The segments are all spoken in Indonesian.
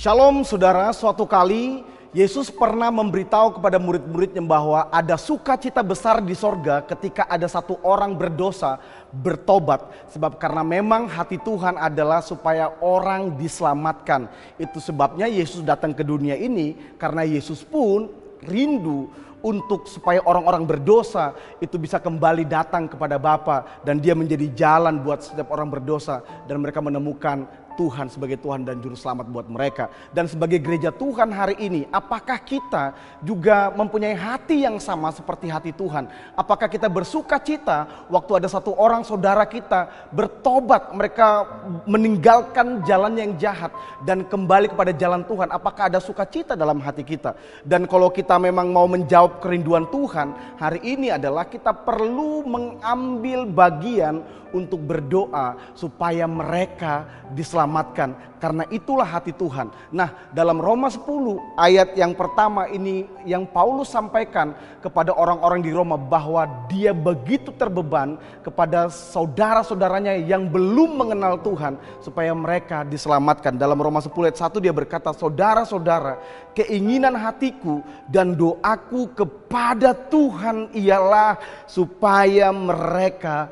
Shalom saudara, suatu kali Yesus pernah memberitahu kepada murid-muridnya bahwa ada sukacita besar di sorga ketika ada satu orang berdosa bertobat. Sebab karena memang hati Tuhan adalah supaya orang diselamatkan. Itu sebabnya Yesus datang ke dunia ini, karena Yesus pun rindu untuk supaya orang-orang berdosa itu bisa kembali datang kepada Bapa, dan dia menjadi jalan buat setiap orang berdosa dan mereka menemukan Tuhan sebagai Tuhan dan Juru Selamat buat mereka. Dan sebagai gereja Tuhan hari ini, apakah kita juga mempunyai hati yang sama seperti hati Tuhan? Apakah kita bersuka cita waktu ada satu orang saudara kita bertobat, mereka meninggalkan jalan yang jahat dan kembali kepada jalan Tuhan? Apakah ada sukacita dalam hati kita? Dan kalau kita memang mau menjawab kerinduan Tuhan, hari ini adalah kita perlu mengambil bagian untuk berdoa supaya mereka diselamatkan, karena itulah hati Tuhan. Nah, dalam Roma 10 ayat yang pertama ini yang Paulus sampaikan kepada orang-orang di Roma, bahwa dia begitu terbeban kepada saudara-saudaranya yang belum mengenal Tuhan supaya mereka diselamatkan. Dalam Roma 10 ayat 1 dia berkata, "Saudara-saudara, keinginan hatiku dan doaku kepada Tuhan ialah supaya mereka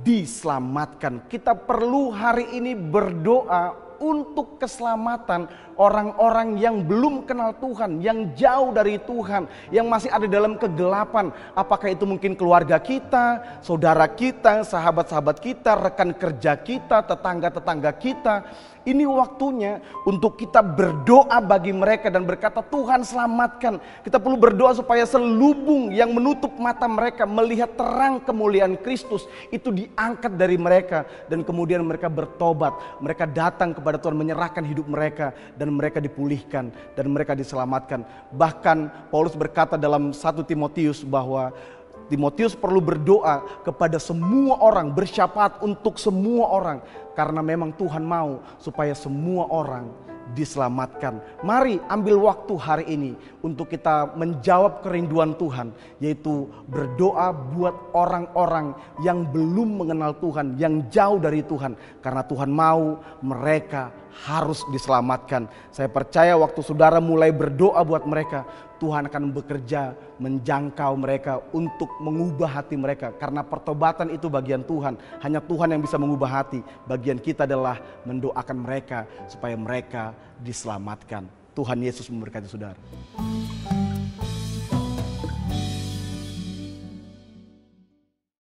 diselamatkan." Kita perlu hari ini berdoa untuk keselamatan orang-orang yang belum kenal Tuhan, yang jauh dari Tuhan, yang masih ada dalam kegelapan. Apakah itu mungkin keluarga kita, saudara kita, sahabat-sahabat kita, rekan kerja kita, tetangga-tetangga kita. Ini waktunya untuk kita berdoa bagi mereka dan berkata, Tuhan selamatkan. Kita perlu berdoa supaya selubung yang menutup mata mereka melihat terang kemuliaan Kristus itu diangkat dari mereka, dan kemudian mereka bertobat, mereka datang kepada Tuhan, menyerahkan hidup mereka, dan mereka dipulihkan dan mereka diselamatkan. Bahkan Paulus berkata dalam 1 Timotius bahwa Timotius perlu berdoa kepada semua orang, bersyafaat untuk semua orang, karena memang Tuhan mau supaya semua orang diselamatkan. Mari ambil waktu hari ini untuk kita menjawab kerinduan Tuhan, yaitu berdoa buat orang-orang yang belum mengenal Tuhan, yang jauh dari Tuhan, karena Tuhan mau mereka harus diselamatkan. Saya percaya waktu saudara mulai berdoa buat mereka, Tuhan akan bekerja menjangkau mereka untuk mengubah hati mereka. Karena pertobatan itu bagian Tuhan. Hanya Tuhan yang bisa mengubah hati. Bagian kita adalah mendoakan mereka supaya mereka diselamatkan. Tuhan Yesus memberkati saudara.